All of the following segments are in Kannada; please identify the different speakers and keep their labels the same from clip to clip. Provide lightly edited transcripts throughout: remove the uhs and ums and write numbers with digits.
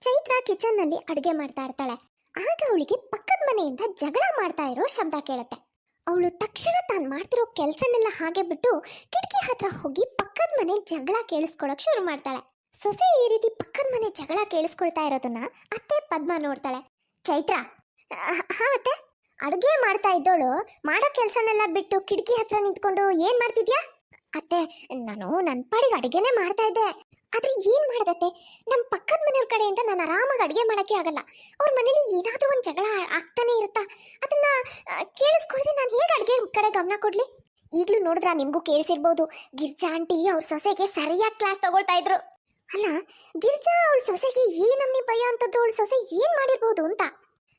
Speaker 1: ಚೈತ್ರ ಕಿಚನ್ ನಲ್ಲಿ ಅಡುಗೆ ಮಾಡ್ತಾ ಇರ್ತಾಳೆ. ಆಗ ಅವಳಿಗೆ ಪಕ್ಕದ ಮನೆಯಿಂದ ಜಗಳ ಮಾಡ್ತಾ ಇರೋ ಶಬ್ದ ಕೇಳುತ್ತೆ. ಅವಳು ತಕ್ಷಣ ತಾನು ಮಾಡ್ತಿರೋ ಕೆಲಸನೆಲ್ಲ ಹಾಗೆ ಬಿಟ್ಟು ಕಿಟಕಿ ಹತ್ರ ಹೋಗಿ ಪಕ್ಕದ ಮನೆ ಜಗಳ ಕೇಳಿಸ್ಕೊಳಕ್ ಶುರು ಮಾಡ್ತಾಳೆ. ಸೊಸೆ ಈ ರೀತಿ ಪಕ್ಕದ ಮನೆ ಜಗಳ ಕೇಳಿಸ್ಕೊಳ್ತಾ ಇರೋದನ್ನ ಅತ್ತೆ ಪದ್ಮ ನೋಡ್ತಾಳೆ. ಚೈತ್ರ, ಹಾ ಅತ್ತೆ. ಅಡುಗೆ ಮಾಡ್ತಾ ಇದ್ದೋಳು ಮಾಡೋ ಕೆಲಸನೆಲ್ಲ ಬಿಟ್ಟು ಕಿಟಕಿ ಹತ್ರ ನಿಂತ್ಕೊಂಡು ಏನ್ ಮಾಡ್ತಿದ್ಯಾ? ಅತ್ತೆ, ನಾನು ನನ್ನ ಪಾಡಿಗೆ ಅಡುಗೆನೆ ಮಾಡ್ತಾ ಇದ್ದೆ. ಆದ್ರೆ ಏನ್ ಮಾಡ್ದತ್ತೆ, ನಮ್ಮ ಪಕ್ಕದ ಮನೆಯವ್ರ ಕಡೆಯಿಂದ ನಾನು ಆರಾಮಾಗಿ ಅಡುಗೆ ಮಾಡಕ್ಕೆ ಆಗಲ್ಲ. ಅವ್ರ ಮನೇಲಿ ಏನಾದ್ರೂ ಒಂದು ಜಗಳ ಆಗ್ತಾನೆ ಇರುತ್ತಾ, ಅದನ್ನ ಕೇಳಿಸ್ಕೊಳ್ದೆ ನಾನು ಹೇಗೆ ಅಡುಗೆ ಕಡೆ ಗಮನ ಕೊಡ್ಲಿ? ಈಗಲೂ ನೋಡಿದ್ರ ನಿಮ್ಗೂ ಕೇಳಿಸಿರ್ಬೋದು, ಗಿರ್ಜಾ ಆಂಟಿ ಅವ್ರ ಸೊಸೆಗೆ ಸರಿಯಾಗಿ ಕ್ಲಾಸ್ ತಗೊಳ್ತಾ ಇದ್ರು. ಅಲ್ಲ, ಗಿರ್ಜಾ ಅವಳ ಸೊಸೆಗೆ ಏನಮ್ಮಿ ಭಯ ಅಂತದ್ದು, ಅವಳ ಸೊಸೆ ಏನ್ ಮಾಡಿರ್ಬೋದು ಅಂತ.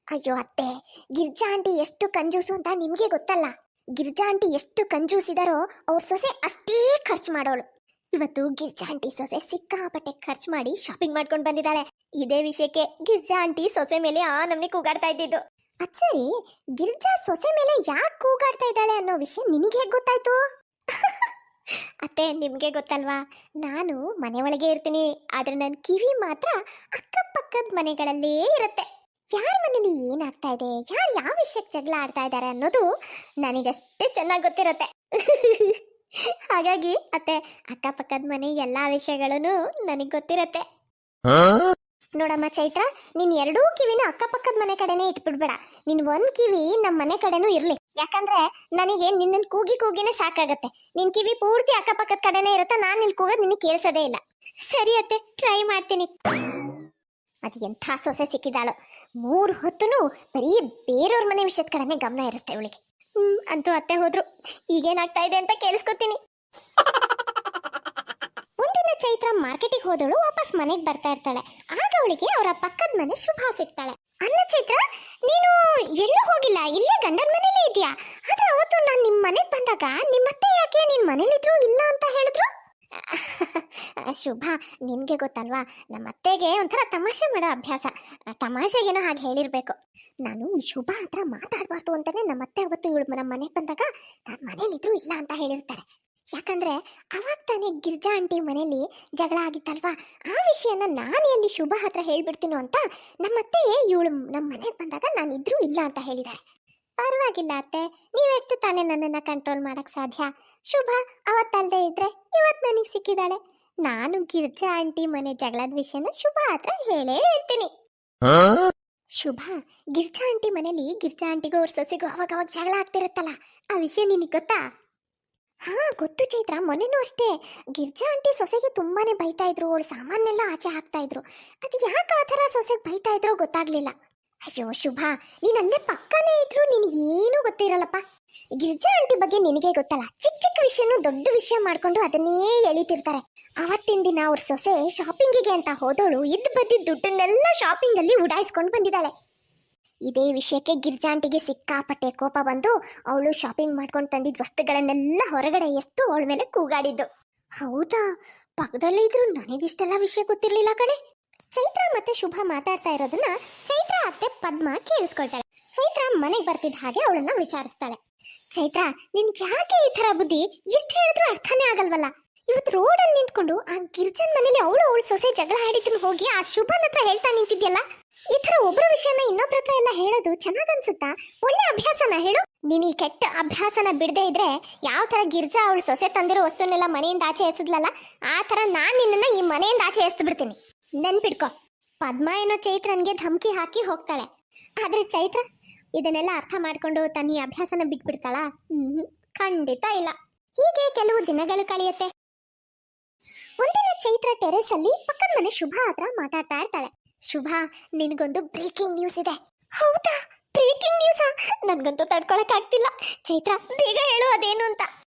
Speaker 1: ಅಯ್ಯೋ ಅತ್ತೆ, ಗಿರ್ಜಾ ಆಂಟಿ ಎಷ್ಟು ಕಂಜೂಸು ಅಂತ ನಿಮ್ಗೆ ಗೊತ್ತಲ್ಲ. ಗಿರ್ಜಾ ಆಂಟಿ ಎಷ್ಟು ಕಂಜೂಸಿದಾರೋ ಅವ್ರ ಸೊಸೆ ಅಷ್ಟೇ ಖರ್ಚು ಮಾಡೋಳು. ಇವತ್ತು ಗಿರ್ಜಾ ಆಂಟಿ ಸೊಸೆ ಸಿಕ್ಕಾಪಟ್ಟೆ ಖರ್ಚು ಮಾಡಿ ಶಾಪಿಂಗ್ ಮಾಡ್ಕೊಂಡು ಬಂದಿದ್ದಾಳೆ. ಇದೇ ವಿಷಯಕ್ಕೆ ಗಿರ್ಜಾ ಆಂಟಿ ಸೊಸೆ ಮೇಲೆ ಆ ನಮ್ನೆ ಕೂಗಾಡ್ತಾ ಇದ್ದಿದ್ದು. ಅದ್ ಸರಿ, ಗಿರ್ಜಾ ಸೊಸೆ ಮೇಲೆ ಯಾಕೆ ಕೂಗಾಡ್ತಾ ಇದ್ದಾಳೆ ಅನ್ನೋ ವಿಷಯ ನಿನಗೆ ಹೇಗೆ ಗೊತ್ತಾಯ್ತು? ಅತ್ತೆ, ನಿಮ್ಗೆ ಗೊತ್ತಲ್ವಾ, ನಾನು ಮನೆ ಒಳಗೆ ಇರ್ತೀನಿ, ಆದ್ರೆ ನನ್ನ ಕಿವಿ ಮಾತ್ರ ಅಕ್ಕಪಕ್ಕದ ಮನೆಗಳಲ್ಲೇ ಇರುತ್ತೆ. ಯಾರ ಮನೇಲಿ ಏನಾಗ್ತಾ ಇದೆ, ಯಾರು ಯಾವ ವಿಷಯಕ್ಕೆ ಜಗಳ ಆಡ್ತಾ ಇದ್ದಾರೆ ಅನ್ನೋದು ನನಗಷ್ಟೇ ಚೆನ್ನಾಗಿ ಗೊತ್ತಿರತ್ತೆ. ಹಾಗಾಗಿ ಅತ್ತೆ, ಅಕ್ಕಪಕ್ಕದ ಮನೆ ಎಲ್ಲಾ ವಿಷಯಗಳನ್ನು ನನಗೆ ಗೊತ್ತಿರತ್ತೆ. ನೋಡಮ್ಮ ಚೈತ್ರ, ನೀನ್ ಎರಡೂ ಕಿವಿನೂ ಅಕ್ಕಪಕ್ಕದ ಮನೆ ಕಡೆನೇ ಇಟ್ಬಿಡ್ಬೇಡ. ನಿನ್ ಒಂದ್ ಕಿವಿ ನಮ್ಮ ಮನೆ ಕಡೆನೂ ಇರ್ಲಿ. ಯಾಕಂದ್ರೆ ನನಗೆ ನಿನ್ನ ಕೂಗಿನೇ ಸಾಕಾಗತ್ತೆ. ನಿನ್ ಕಿವಿ ಪೂರ್ತಿ ಅಕ್ಕಪಕ್ಕದ ಕಡೆನೇ ಇರುತ್ತೆ, ನಾನು ನಿನ್ ಕೂಗೋದು ನಿನಗೆ ಕೇಳಿಸೋದೇ ಇಲ್ಲ. ಸರಿ ಅತ್ತೆ, ಟ್ರೈ ಮಾಡ್ತೀನಿ. ಅದು ಎಂಥ ಸೊಸೆ ಸಿಕ್ಕಿದಾಳು, 3 ಹೊತ್ತೂ ಬರೀ ಬೇರೆಯವ್ರ ಮನೆ ವಿಷಯದ ಕಡೆನೇ ಗಮನ ಇರುತ್ತೆ ಅವಳಿಗೆ. ಅಂತೂ ಅತ್ತೆ ಹೋದ್ರು, ಈಗೇನಾಗ್ತಾ ಇದೆ ಅಂತ ಕೇಳಿಸ್ಕೊತೀನಿ. ಒಂದಿನ ಚೈತ್ರ ಮಾರ್ಕೆಟಿಗೆ ಹೋದಳು ವಾಪಸ್ ಮನೆಗೆ ಬರ್ತಾ ಇರ್ತಾಳೆ. ಆಗ ಅವಳಿಗೆ ಅವರ ಪಕ್ಕದ ಮನೆ ಶುಭಾ ಸಿಗ್ತಾಳೆ. ಅಲ್ಲ ಚೈತ್ರ, ನೀನು ಎಲ್ಲೂ ಹೋಗಿಲ್ಲ, ಇಲ್ಲೇ ಗಂಡನ ಮನೇಲೇ ಇದೆಯಾ? ಆದ್ರೆ ಅವತ್ತು ನಾನು ನಿಮ್ಮ ಮನೆಗೆ ಬಂದಾಗ ನಿಮ್ಮತ್ತೆ ಯಾಕೆ ನಿನ್ ಮನೇಲಿದ್ರು ಇಲ್ಲ ಅಂತ ಹೇಳಿದ್ರು? ಶುಭಾ, ನಿನ್ಗೆ ಗೊತ್ತಲ್ವಾ, ನಮ್ಮ ಅತ್ತೆಗೆ ಒಂಥರ ತಮಾಷೆ ಮಾಡೋ ಅಭ್ಯಾಸ. ತಮಾಷೆಗೇನೋ ಹಾಗೆ ಹೇಳಿರ್ಬೇಕು. ನಾನು ಈ ಶುಭಾ ಹತ್ರ ಮಾತಾಡಬಾರ್ದು ಅಂತಾನೆ ನಮ್ಮ ಅತ್ತೆ ಅವತ್ತು ಇವಳು ನಮ್ಮ ಮನೆಗೆ ಬಂದಾಗ ನಾನು ಮನೇಲಿದ್ರು ಇಲ್ಲ ಅಂತ ಹೇಳಿರ್ತಾರೆ. ಯಾಕಂದ್ರೆ ಅವಾಗ ತಾನೇ ಗಿರ್ಜಾ ಆಂಟಿ ಮನೇಲಿ ಜಗಳ ಆಗಿತ್ತಲ್ವಾ, ಆ ವಿಷಯನ ನಾನು ಎಲ್ಲಿ ಶುಭಾ ಹತ್ರ ಹೇಳ್ಬಿಡ್ತೀನೋ ಅಂತ ನಮ್ಮತ್ತೆ ಇವಳು ನಮ್ಮ ಮನೆಗೆ ಬಂದಾಗ ನಾನಿದ್ರು ಇಲ್ಲ ಅಂತ ಹೇಳಿದ್ದಾರೆ. ಪರವಾಗಿಲ್ಲ ಅತ್ತೆ, ನೀವೆಷ್ಟು ತಾನೇ ನನ್ನನ್ನು ಕಂಟ್ರೋಲ್ ಮಾಡಕ್ ಸಾಧ್ಯ. ಶುಭ ಅವತ್ತಲ್ಲದೆ ಇದ್ರೆ ಇವತ್ತು ನನಗೆ ಸಿಕ್ಕಿದ್ದಾಳೆ. ನಾನು ಗಿರ್ಜಾ ಆಂಟಿ ಮನೆ ಜಗಳದ ವಿಷಯನ ಶುಭ ಹತ್ರ ಹೇಳ್ತೀನಿ. ಶುಭ, ಗಿರ್ಜಾ ಆಂಟಿ ಮನೇಲಿ ಗಿರ್ಜಾ ಆಂಟಿಗೂ ಅವ್ರ ಸೊಸೆಗೂ ಅವಾಗ ಜಗಳ ಆಗ್ತಿರುತ್ತಲ್ಲ, ಆ ವಿಷಯ ನಿನಗೆ ಗೊತ್ತಾ? ಹಾ ಗೊತ್ತು ಚೈತ್ರ, ಮೊನ್ನೆನೂ ಅಷ್ಟೇ ಗಿರ್ಜಾ ಆಂಟಿ ಸೊಸೆಗೆ ತುಂಬಾನೇ ಬೈತಾ ಇದ್ರು. ಅವಳು ಸಾಮಾನೆಲ್ಲ ಆಚೆ ಹಾಕ್ತಾ ಇದ್ರು. ಅದು ಯಾಕೆ ಆ ಥರ ಸೊಸೆಗೆ ಬೈತಾ ಇದ್ರು ಗೊತ್ತಾಗ್ಲಿಲ್ಲ. ಅಯ್ಯೋ ಶುಭ, ನೀನಲ್ಲೇ ಪಕ್ಕನೇ ಇದ್ರು ನಿನಗೇನೂ ಗೊತ್ತಿರಲ್ಲಪ್ಪ. ಗಿರ್ಜಾ ಆಂಟಿ ಬಗ್ಗೆ ನಿನಗೆ ಗೊತ್ತಲ್ಲ, ಚಿಕ್ಕ ಚಿಕ್ಕ ವಿಷಯನೂ ದೊಡ್ಡ ವಿಷಯ ಮಾಡ್ಕೊಂಡು ಅದನ್ನೇ ಎಳಿತಿರ್ತಾರೆ. ಅವತ್ತಿನ ದಿನ ಅವ್ರ ಸೊಸೆ ಶಾಪಿಂಗಿಗೆ ಅಂತ ಹೋದವಳು ಇದ್ದ ಬದ್ದಿ ದುಡ್ಡನ್ನೆಲ್ಲ ಶಾಪಿಂಗ್ ಅಲ್ಲಿ ಉಡಾಯಿಸ್ಕೊಂಡು ಬಂದಿದ್ದಾಳೆ. ಇದೇ ವಿಷಯಕ್ಕೆ ಗಿರ್ಜಾ ಆಂಟಿಗೆ ಸಿಕ್ಕಾಪಟ್ಟೆ ಕೋಪ ಬಂದು ಅವಳು ಶಾಪಿಂಗ್ ಮಾಡ್ಕೊಂಡು ತಂದಿದ್ದ ವಸ್ತುಗಳನ್ನೆಲ್ಲ ಹೊರಗಡೆ ಎತ್ತು ಅವಳ ಮೇಲೆ ಕೂಗಾಡಿದ್ದು. ಹೌದಾ, ಪಕ್ಕದಲ್ಲೇ ಇದ್ರು ನನಗಿಷ್ಟೆಲ್ಲ ವಿಷಯ ಗೊತ್ತಿರ್ಲಿಲ್ಲ ಕಣೆ. ಚೈತ್ರ ಮತ್ತೆ ಶುಭ ಮಾತಾಡ್ತಾ ಇರೋದನ್ನ ಚೈತ್ರ ಅತ್ತೆ ಪದ್ಮ ಕೇಳಿಸ್ಕೊಳ್ತಾಳೆ. ಚೈತ್ರ ಮನೆಗೆ ಬರ್ತಿದ್ದ ಹಾಗೆ ಅವಳನ್ನ ವಿಚಾರಿಸ್ತಾಳೆ. ಚೈತ್ರ, ನಿನ್ಗೆ ಯಾಕೆ ಈ ತರ ಬುದ್ಧಿ? ಎಷ್ಟು ಹೇಳಿದ್ರು ಅರ್ಥನೇ ಆಗಲ್ವಲ್ಲ. ಇವತ್ತು ರೋಡಲ್ಲಿ ನಿಂತ್ಕೊಂಡು ಆ ಗಿರ್ಜನ್ ಮನೇಲಿ ಅವಳು ಸೊಸೆ ಜಗಳ ಆಡಿದ್ದನ್ನು ಹೋಗಿ ಆ ಶುಭನ ಹತ್ರ ಹೇಳ್ತಾ ನಿಂತಿದ್ಯಲ್ಲ, ಈ ತರ ಒಬ್ಬರ ವಿಷಯನ ಇನ್ನೊಬ್ರ ಹತ್ರ ಎಲ್ಲ ಹೇಳೋದು ಚೆನ್ನಾಗನ್ಸುತ್ತಾ? ಒಳ್ಳೆ ಅಭ್ಯಾಸನ ಹೇಳು. ನೀನ್ ಈ ಕೆಟ್ಟ ಅಭ್ಯಾಸನ ಬಿಡದೆ ಇದ್ರೆ ಯಾವ ತರ ಗಿರ್ಜಾ ಅವಳು ಸೊಸೆ ತಂದಿರೋ ವಸ್ತುನೆಲ್ಲ ಮನೆಯಿಂದ ಆಚೆ ಎಸೆದ್ಲಲ್ಲ, ಆ ತರ ನಾನ್ ನಿನ್ನನ್ನ ಈ ಮನೆಯಿಂದ ಆಚೆ ಎಸ್ದು ಬಿಡ್ತೀನಿ. ನೆನ್ಪಿಡ್ಕೊ. ಪದ್ಮ ಏನೋ ಚೈತ್ರನ್ಗೆ ಧಮಕಿ ಹಾಕಿ ಹೋಗ್ತಾಳೆ. ಆದ್ರೆ ಚೈತ್ರ ಇದನ್ನೆಲ್ಲ ಅರ್ಥ ಮಾಡ್ಕೊಂಡು ತನ್ನ ಈ ಅಭ್ಯಾಸನ ಬಿಟ್ಬಿಡ್ತಾಳ? ಖಂಡಿತ ಇಲ್ಲ. ಹೀಗೆ ಕೆಲವು ದಿನಗಳು ಕಳೆಯುತ್ತೆ. ಒಂದಿನ ಚೈತ್ರ ಟೆರೆಸ್ ಅಲ್ಲಿ ಪಕ್ಕದ ಮನೆ ಶುಭ ಹತ್ರ ಮಾತಾಡ್ತಾ ಇರ್ತಾಳೆ. ಶುಭ, ನಿನಗೊಂದು ಬ್ರೇಕಿಂಗ್ ನ್ಯೂಸ್ ಇದೆ. ಹೌದಾ? ಬ್ರೇಕಿಂಗ್ ನ್ಯೂಸಾ? ನನ್ಗಂತೂ ತಡ್ಕೊಳಕ್ ಆಗ್ತಿಲ್ಲ. ಚೈತ್ರ, ಬೇಗ ಹೇಳು ಅದೇನು ಅಂತ.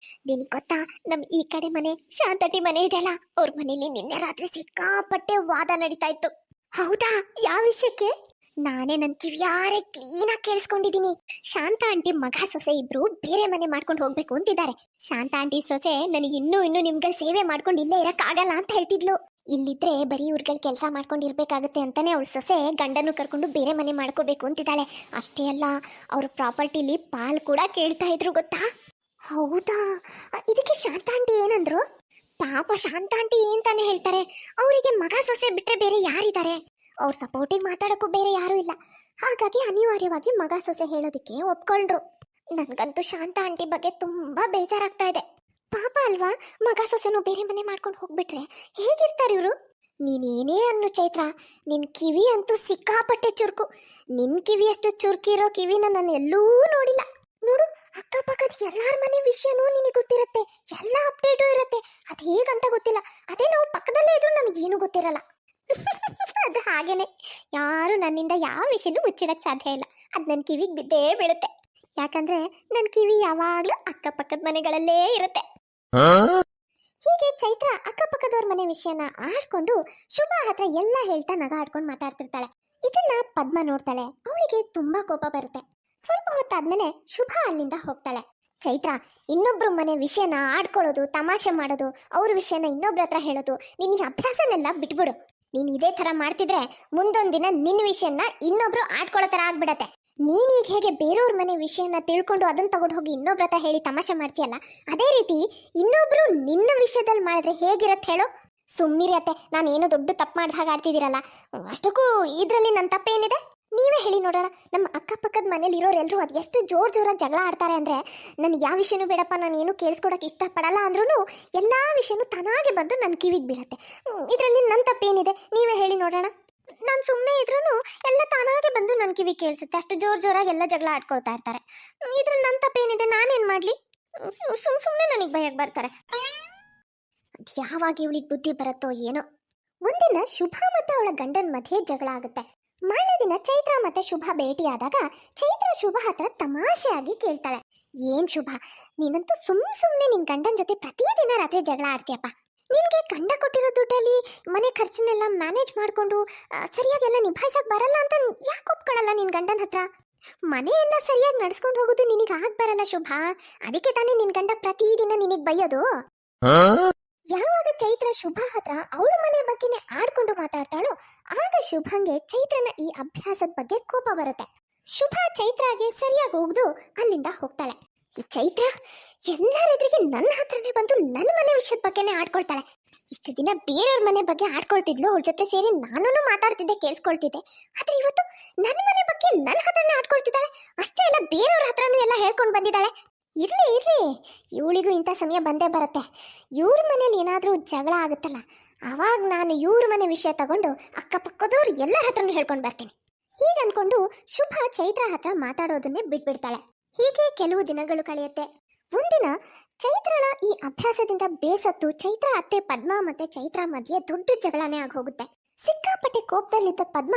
Speaker 1: ನಿನಗೆ ಗೊತ್ತಾ, ನಮ್ ಈ ಕಡೆ ಮನೆ ಶಾಂತಟಿ ಮನೆ ಇದೆಯಲ್ಲ, ಅವ್ರ ಮನೇಲಿ ನಿನ್ನೆ ರಾತ್ರಿ ಸಿಕ್ಕಾಪಟ್ಟೆ ವಾದ ನಡೀತಾ ಇತ್ತು. ಹೌದಾ? ಯಾವ ವಿಷಯಕ್ಕೆ? ನಾನೇ ನನ್ನ ಕಿವಿಯಾರೆ ಕ್ಲೀನಾಗಿ ಕೇಳಿಸ್ಕೊಂಡಿದ್ದೀನಿ. ಶಾಂತ ಆಂಟಿ ಮಗ ಸೊಸೆ ಇಬ್ರು ಬೇರೆ ಮನೆ ಮಾಡ್ಕೊಂಡು ಹೋಗ್ಬೇಕು ಅಂತಿದ್ದಾರೆ. ಶಾಂತ ಆಂಟಿ ಸೊಸೆ ನನಗೆ ಇನ್ನೂ ನಿಮ್ಗಳ ಸೇವೆ ಮಾಡ್ಕೊಂಡು ಇಲ್ಲೇ ಇರಕ್ ಆಗಲ್ಲ ಅಂತ ಹೇಳ್ತಿದ್ಲು. ಇಲ್ಲಿದ್ರೆ ಬರೀ ಇವ್ರಗಳ ಕೆಲಸ ಮಾಡ್ಕೊಂಡಿರ್ಬೇಕಾಗತ್ತೆ ಅಂತಾನೆ ಅವಳ ಸೊಸೆ ಗಂಡನ್ನು ಕರ್ಕೊಂಡು ಬೇರೆ ಮನೆ ಮಾಡ್ಕೋಬೇಕು ಅಂತಿದ್ದಾಳೆ. ಅಷ್ಟೇ ಅಲ್ಲ, ಅವ್ರ ಪ್ರಾಪರ್ಟಿಲಿ ಪಾಲ್ ಕೂಡ ಕೇಳ್ತಾ ಇದ್ರು, ಗೊತ್ತಾ? ಹೌದಾ? ಇದಕ್ಕೆ ಶಾಂತ ಆಂಟಿ ಏನಂದ್ರು? ಪಾಪ ಶಾಂತ ಆಂಟಿ ಏನ್ ತಾನೇ ಹೇಳ್ತಾರೆ, ಅವರಿಗೆ ಮಗ ಸೊಸೆ ಬಿಟ್ರೆ ಬೇರೆ ಯಾರಿದ್ದಾರೆ? ಅವ್ರ ಸಪೋರ್ಟಿಗೆ ಮಾತಾಡೋಕ್ಕೂ ಬೇರೆ ಯಾರೂ ಇಲ್ಲ. ಹಾಗಾಗಿ ಅನಿವಾರ್ಯವಾಗಿ ಮಗ ಸೊಸೆ ಹೇಳೋದಕ್ಕೆ ಒಪ್ಕೊಂಡ್ರು. ನನಗಂತೂ ಶಾಂತ ಆಂಟಿ ಬಗ್ಗೆ ತುಂಬಾ ಬೇಜಾರಾಗ್ತಾ ಇದೆ. ಪಾಪ ಅಲ್ವಾ, ಮಗ ಸೊಸೆನೂ ಬೇರೆ ಮನೆ ಮಾಡ್ಕೊಂಡು ಹೋಗ್ಬಿಟ್ರೆ ಹೇಗಿರ್ತಾರೆ ಇವರು? ನೀನೇನೇ ಅನ್ನು ಚೈತ್ರ, ನಿನ್ ಕಿವಿ ಅಂತೂ ಸಿಕ್ಕಾಪಟ್ಟೆ ಚುರುಕು. ನಿನ್ ಕಿವಿ ಅಷ್ಟು ಚುರುಕಿರೋ ಕಿವಿನ ನಾನು ಎಲ್ಲೂ ನೋಡಿಲ್ಲ. ನೋಡು, ಅಕ್ಕಪಕ್ಕದ ಎಲ್ಲಾರ ಮನೆ ವಿಷಯನೂ ನಿನಗೆ ಗೊತ್ತಿರುತ್ತೆ, ಎಲ್ಲ ಅಪ್ಡೇಟು ಇರುತ್ತೆ. ಅದು ಹೇಗಂತ ಗೊತ್ತಿಲ್ಲ. ಅದೇ ನಾವು ಪಕ್ಕದಲ್ಲೇ ಇದ್ರು ನಮಗೇನು ಗೊತ್ತಿರಲ್ಲ. ಅದು ಹಾಗೇನೆ, ಯಾರು ನನ್ನಿಂದ ಯಾವ ವಿಷಯನೂ ಮುಚ್ಚಿಡಕ್ ಸಾಧ್ಯ ಇಲ್ಲ. ಅದು ನನ್ನ ಕಿವಿಗೆ ಬಿದ್ದೇ ಬೀಳುತ್ತೆ. ಯಾಕಂದ್ರೆ ನನ್ನ ಕಿವಿ ಯಾವಾಗ್ಲೂ ಅಕ್ಕಪಕ್ಕದ ಮನೆಗಳಲ್ಲೇ ಇರುತ್ತೆ. ಹೀಗೆ ಚೈತ್ರ ಅಕ್ಕಪಕ್ಕದವ್ರ ಮನೆ ವಿಷಯನ ಆಡ್ಕೊಂಡು ಶುಭ ಹತ್ರ ಎಲ್ಲ ಹೇಳ್ತಾ ನಗ ಆಡ್ಕೊಂಡು ಮಾತಾಡ್ತಿರ್ತಾಳೆ. ಇದನ್ನ ಪದ್ಮ ನೋಡ್ತಾಳೆ. ಅವಳಿಗೆ ತುಂಬಾ ಕೋಪ ಬರುತ್ತೆ. ಸ್ವಲ್ಪ ಹೊತ್ತಾದ್ಮೇಲೆ ಶುಭ ಅಲ್ಲಿಂದ ಹೋಗ್ತಾಳೆ. ಚೈತ್ರ, ಇನ್ನೊಬ್ರು ಮನೆ ವಿಷಯನ ಆಡ್ಕೊಳ್ಳೋದು, ತಮಾಷೆ ಮಾಡೋದು, ಅವ್ರ ವಿಷಯನ ಇನ್ನೊಬ್ರ ಹತ್ರ ಹೇಳೋದು, ನೀನ್ ಈ ಅಭ್ಯಾಸನೆಲ್ಲ ಬಿಟ್ಬಿಡು. ನೀನ್ ಇದೇ ತರ ಮಾಡ್ತಿದ್ರೆ ಮುಂದೊಂದ್ ದಿನ ನಿನ್ನ ವಿಷಯನ ಇನ್ನೊಬ್ರು ಆಡ್ಕೊಳ್ಳೋ ತರ ಆಗ್ಬಿಡತ್ತೆ. ನೀನೀಗ ಹೇಗೆ ಬೇರೆಯವ್ರ ಮನೆ ವಿಷಯನ ತಿಳ್ಕೊಂಡು ಅದನ್ನ ತಗೊಂಡು ಹೋಗಿ ಇನ್ನೊಬ್ರ ಹತ್ರ ಹೇಳಿ ತಮಾಷೆ ಮಾಡ್ತೀಯಲ್ಲ, ಅದೇ ರೀತಿ ಇನ್ನೊಬ್ರು ನಿನ್ನ ವಿಷಯದಲ್ಲಿ ಮಾಡಿದ್ರೆ ಹೇಗಿರತ್ತೆ ಹೇಳೋ? ಸುಮ್ಮನಿರತ್ತೆ. ನಾನೇನೋ ದೊಡ್ಡ ತಪ್ಪು ಮಾಡಿದ ಹಾಗೆ ಆಡ್ತಿದ್ದೀರಲ್ಲ, ಅಷ್ಟಕ್ಕೂ ಇದರಲ್ಲಿ ನನ್ನ ತಪ್ಪೇನಿದೆ? ನೀವೇ ಹೇಳಿ ನೋಡೋಣ. ನಮ್ಮ ಅಕ್ಕಪಕ್ಕದ ಮನೇಲಿ ಇರೋರೆಲ್ಲರೂ ಅದು ಎಷ್ಟು ಜೋರಾಗಿ ಜಗಳ ಆಡ್ತಾರೆ ಅಂದರೆ, ನನಗೆ ಯಾವ ವಿಷಯನೂ ಬೇಡಪ್ಪ, ನಾನು ಏನು ಕೇಳಿಸ್ಕೊಡಕ್ಕೆ ಇಷ್ಟಪಡಲ್ಲ ಅಂದ್ರೂ ಎಲ್ಲ ವಿಷಯನೂ ತಾನಾಗೆ ಬಂದು ನನ್ನ ಕಿವಿಗೆ ಬೀಳತ್ತೆ. ಇದರಲ್ಲಿ ನನ್ನ ತಪ್ಪೇನಿದೆ? ನೀವೇ ಹೇಳಿ ನೋಡೋಣ. ನಾನು ಸುಮ್ಮನೆ ಇದ್ರೂ ಎಲ್ಲ ತಾನಾಗೆ ಬಂದು ನನ್ನ ಕಿವಿ ಕೇಳಿಸುತ್ತೆ. ಅಷ್ಟು ಜೋರಾಗಿ ಎಲ್ಲ ಜಗಳ ಆಡ್ಕೊಳ್ತಾ ಇರ್ತಾರೆ. ಇದ್ರಲ್ಲಿ ನನ್ನ ತಪ್ಪೇನಿದೆ? ನಾನೇನು ಮಾಡಲಿ? ಸುಮ್ಮನೆ ನನಗೆ ಭಯಕ್ಕೆ ಬರ್ತಾರೆ. ಅದು ಯಾವಾಗ ಇವಳಿಗೆ ಬುದ್ಧಿ ಬರುತ್ತೋ ಏನೋ. ಒಂದಿನ ಶುಭ ಮತ್ತು ಅವಳ ಗಂಡನ ಮಧ್ಯೆ ಜಗಳ ಆಗುತ್ತೆ. ಮಾರನೇ ದಿನ ಚೈತ್ರ ಮತ್ತೆ ಶುಭ ಭೇಟಿಯಾದಾಗ ಚೈತ್ರ ಶುಭ ಹತ್ರ ತಮಾಷೆಯಾಗಿ ಕೇಳ್ತಾಳೆ, ಏನ್ ಶುಭ, ನೀನಂತೂ ಸುಮ್ಮನೆ ನಿನ್ ಗಂಡನ ಜೊತೆ ಪ್ರತಿದಿನ ರಾತ್ರಿ ಜಗಳ ಆಡ್ತೀಯಪ್ಪ. ನಿನ್ಗೆ ಗಂಡ ಕೊಟ್ಟಿರೋ ದುಡ್ಡಲ್ಲಿ ಮನೆ ಖರ್ಚನ್ನೆಲ್ಲ ಮ್ಯಾನೇಜ್ ಮಾಡ್ಕೊಂಡು ಸರಿಯಾಗೆಲ್ಲ ನಿಭಾಯಿಸಕ್ ಬರಲ್ಲ ಅಂತ ಯಾಕೆ ಒಪ್ಕೊಳ್ಳಲ್ಲ ನಿನ್ ಗಂಡನ ಹತ್ರ? ಮನೆ ಎಲ್ಲ ಸರಿಯಾಗಿ ನಡ್ಸ್ಕೊಂಡು ಹೋಗೋದು ನಿನಗೆ ಆಗ್ ಬರಲ್ಲ ಶುಭ. ಅದಕ್ಕೆ ತಾನೇ ನಿನ್ ಗಂಡ ಪ್ರತಿದಿನ ನಿನಗ್ ಬೈಯೋದು. ಯಾವಾಗ ಚೈತ್ರ ಶುಭ ಹತ್ರ ಅವಳ ಮನೆ ಬಗ್ಗೆನೇ ಆಡ್ಕೊಂಡು ಮಾತಾಡ್ತಾಳೋ ಆಗ ಶುಭಂಗೆ ಚೈತ್ರನ ಈ ಅಭ್ಯಾಸದ ಬಗ್ಗೆ ಕೋಪ ಬರುತ್ತೆ. ಶುಭ ಚೈತ್ರಾಗೆ ಸರಿಯಾಗಿ ಹೋಗ್ದು ಅಲ್ಲಿಂದ ಹೋಗ್ತಾಳೆ. ಈ ಚೈತ್ರ ಎಲ್ಲರೆದುರಿಗೆ ನನ್ನ ಹತ್ರನೇ ಬಂದು ನನ್ನ ಮನೆ ವಿಷಯದ ಬಗ್ಗೆನೇ ಆಡ್ಕೊಳ್ತಾಳೆ. ಇಷ್ಟು ದಿನ ಬೇರೆಯವ್ರ ಮನೆ ಬಗ್ಗೆ ಆಡ್ಕೊಳ್ತಿದ್ಲು, ಅವ್ರ ಜೊತೆ ಸೇರಿ ನಾನು ಮಾತಾಡ್ತಿದ್ದೆ, ಕೇಳಿಸ್ಕೊಳ್ತಿದ್ದೆ. ಆದ್ರೆ ಇವತ್ತು ನನ್ನ ಮನೆ ಬಗ್ಗೆ ನನ್ನ ಹತ್ರನೇ ಆಡ್ಕೊಳ್ತಿದ್ದಾಳೆ. ಅಷ್ಟೇ ಅಲ್ಲ, ಬೇರೆಯವ್ರ ಹತ್ರನೂ ಎಲ್ಲ ಹೇಳ್ಕೊಂಡು ಬಂದಿದ್ದಾಳೆ. ಇರ್ಲಿ ಇವಳಿಗೂ ಇಂಥ ಸಮಯ ಬಂದೇ ಬರುತ್ತೆ. ಇವ್ರ ಮನೇಲಿ ಏನಾದರೂ ಜಗಳ ಆಗುತ್ತಲ್ಲ, ಆವಾಗ ನಾನು ಇವ್ರ ಮನೆ ವಿಷಯ ತಗೊಂಡು ಅಕ್ಕಪಕ್ಕದವ್ರು ಎಲ್ಲರ ಹತ್ರನೂ ಹೇಳ್ಕೊಂಡು ಬರ್ತೀನಿ. ಹೀಗೆ ಅನ್ಕೊಂಡು ಶುಭ ಚೈತ್ರ ಹತ್ರ ಮಾತಾಡೋದನ್ನೇ ಬಿಟ್ಬಿಡ್ತಾಳೆ. ಹೀಗೆ ಕೆಲವು ದಿನಗಳು ಕಳೆಯುತ್ತೆ. ಒಂದಿನ ಚೈತ್ರನ ಈ ಅಭ್ಯಾಸದಿಂದ ಬೇಸತ್ತು ಚೈತ್ರ ಅತ್ತೆ ಪದ್ಮ ಮತ್ತೆ ಚೈತ್ರ ಮಧ್ಯೆ ದೊಡ್ಡ ಜಗಳನೇ ಆಗೋಗುತ್ತೆ. ಸಿಕ್ಕಾಪಟ್ಟೆ ಕೋಪದಲ್ಲಿದ್ದ ಪದ್ಮ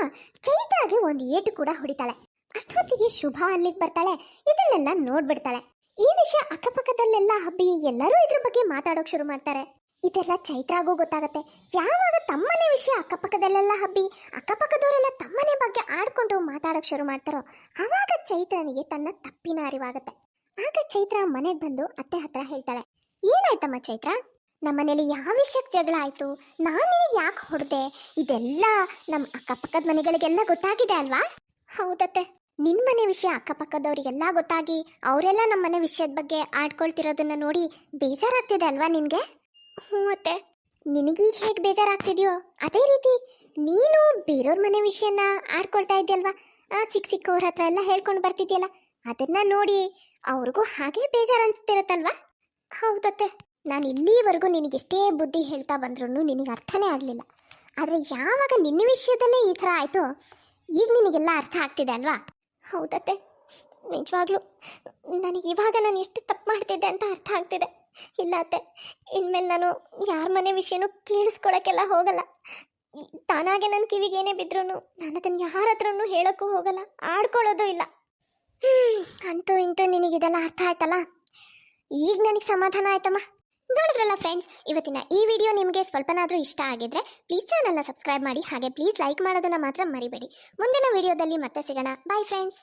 Speaker 1: ಚೈತ್ರಾಗೆ ಒಂದು ಏಟು ಕೂಡ ಹೊಡಿತಾಳೆ. ಅಷ್ಟೊತ್ತಿಗೆ ಶುಭ ಅಲ್ಲಿಗೆ ಬರ್ತಾಳೆ. ಇದನ್ನೆಲ್ಲ ನೋಡ್ಬಿಡ್ತಾಳೆ. ಈ ವಿಷಯ ಅಕ್ಕಪಕ್ಕದಲ್ಲೆಲ್ಲ ಹಬ್ಬಿ ಎಲ್ಲರೂ ಇದ್ರ ಬಗ್ಗೆ ಮಾತಾಡೋಕ್ ಶುರು ಮಾಡ್ತಾರೆ. ಇದೆಲ್ಲ ಚೈತ್ರಾಗೂ ಗೊತ್ತಾಗತ್ತೆ. ಯಾವಾಗ ತಮ್ಮನೆ ವಿಷಯ ಅಕ್ಕಪಕ್ಕದಲ್ಲೆಲ್ಲ ಹಬ್ಬಿ ಅಕ್ಕಪಕ್ಕದವರೆಲ್ಲ ತಮ್ಮನೆ ಬಗ್ಗೆ ಆಡ್ಕೊಂಡು ಮಾತಾಡೋಕ್ ಶುರು ಮಾಡ್ತಾರೋ ಆವಾಗ ಚೈತ್ರನಿಗೆ ತನ್ನ ತಪ್ಪಿನ ಅರಿವಾಗತ್ತೆ. ಆಗ ಚೈತ್ರ ಮನೆಗೆ ಬಂದು ಅತ್ತೆ ಹತ್ರ ಹೇಳ್ತಾಳೆ, ಏನಾಯ್ತಮ್ಮ ಚೈತ್ರ, ನಮ್ಮನೇಲಿ ಯಾವ ವಿಷಯಕ್ಕೆ ಜಗಳ ಆಯ್ತು, ನಾನು ಯಾಕೆ ಹೊಡೆದೆ, ಇದೆಲ್ಲ ನಮ್ಮ ಅಕ್ಕಪಕ್ಕದ ಮನೆಗಳಿಗೆಲ್ಲ ಗೊತ್ತಾಗಿದೆ ಅಲ್ವಾ? ಹೌದತ್ತೆ, ನಿನ್ ಮನೆ ವಿಷಯ ಅಕ್ಕಪಕ್ಕದವ್ರಿಗೆಲ್ಲ ಗೊತ್ತಾಗಿ ಅವರೆಲ್ಲ ನಮ್ಮ ಮನೆ ವಿಷಯದ ಬಗ್ಗೆ ಆಡ್ಕೊಳ್ತಿರೋದನ್ನ ನೋಡಿ ಬೇಜಾರಾಗ್ತಿದೆ ಅಲ್ವಾ ನಿನ್ಗೆ? ಹ್ಞೂ ಅತ್ತೆ, ನಿನಗೀಗ ಹೇಗೆ ಬೇಜಾರಾಗ್ತಿದ್ಯೋ ಅದೇ ರೀತಿ ನೀನು ಬೇರೆಯವ್ರ ಮನೆ ವಿಷಯನ ಆಡ್ಕೊಳ್ತಾ ಇದ್ಯಲ್ವಾ, ಸಿಕ್ಕವ್ರ ಹತ್ರ ಎಲ್ಲ ಹೇಳ್ಕೊಂಡು ಬರ್ತಿದ್ಯಲ್ಲ, ಅದನ್ನ ನೋಡಿ ಅವ್ರಿಗೂ ಹಾಗೆ ಬೇಜಾರು ಅನಿಸ್ತಿರತ್ತಲ್ವಾ? ಹೌದತ್ತೆ, ನಾನು ಇಲ್ಲಿವರೆಗೂ ನಿನಗೆಷ್ಟೇ ಬುದ್ಧಿ ಹೇಳ್ತಾ ಬಂದ್ರೂ ನಿನಗೆ ಅರ್ಥನೇ ಆಗಲಿಲ್ಲ. ಆದರೆ ಯಾವಾಗ ನಿನ್ನ ವಿಷಯದಲ್ಲೇ ಈ ಥರ ಆಯಿತು, ಈಗ ನಿನಗೆಲ್ಲ ಅರ್ಥ ಆಗ್ತಿದೆ ಅಲ್ವಾ? ಹೌದತ್ತೆ, ನಿಜವಾಗ್ಲೂ ನನಗೆ ಇವಾಗ ನಾನು ಎಷ್ಟು ತಪ್ಪು ಮಾಡ್ತಿದ್ದೆ ಅಂತ ಅರ್ಥ ಆಗ್ತಿದೆ. ಇಲ್ಲ ಅತ್ತೆ, ಇನ್ಮೇಲೆ ನಾನು ಯಾರ ಮನೆ ವಿಷಯನೂ ಕೇಳಿಸ್ಕೊಳಕ್ಕೆಲ್ಲ ಹೋಗಲ್ಲ. ತಾನಾಗೆ ನನ್ನ ಕಿವಿಗೆ ಏನೇ ಬಿದ್ರೂ ನಾನು ಅದನ್ನು ಯಾರ ಹತ್ರನೂ ಹೇಳೋಕ್ಕೂ ಹೋಗಲ್ಲ, ಆಡ್ಕೊಳ್ಳೋದು ಇಲ್ಲ. ಅಂತೂ ಇಂತೂ ನಿನಗಿದೆಲ್ಲ ಅರ್ಥ ಆಯ್ತಲ್ಲ, ಈಗ ನನಗೆ ಸಮಾಧಾನ ಆಯ್ತಮ್ಮ. ನೋಡಿದ್ರಲ್ಲ ಫ್ರೆಂಡ್ಸ್, ಇವತ್ತಿನ ಈ ವಿಡಿಯೋ ನಿಮಗೆ ಸ್ವಲ್ಪನಾದರೂ ಇಷ್ಟ ಆಗಿದ್ರೆ ಪ್ಲೀಸ್ ಚಾನಲ್ನ ಸಬ್ಸ್ಕ್ರೈಬ್ ಮಾಡಿ, ಹಾಗೆ ಪ್ಲೀಸ್ ಲೈಕ್ ಮಾಡೋದನ್ನು ಮಾತ್ರ ಮರಿಬೇಡಿ. ಮುಂದಿನ ವಿಡಿಯೋದಲ್ಲಿ ಮತ್ತೆ ಸಿಗೋಣ. Bye friends.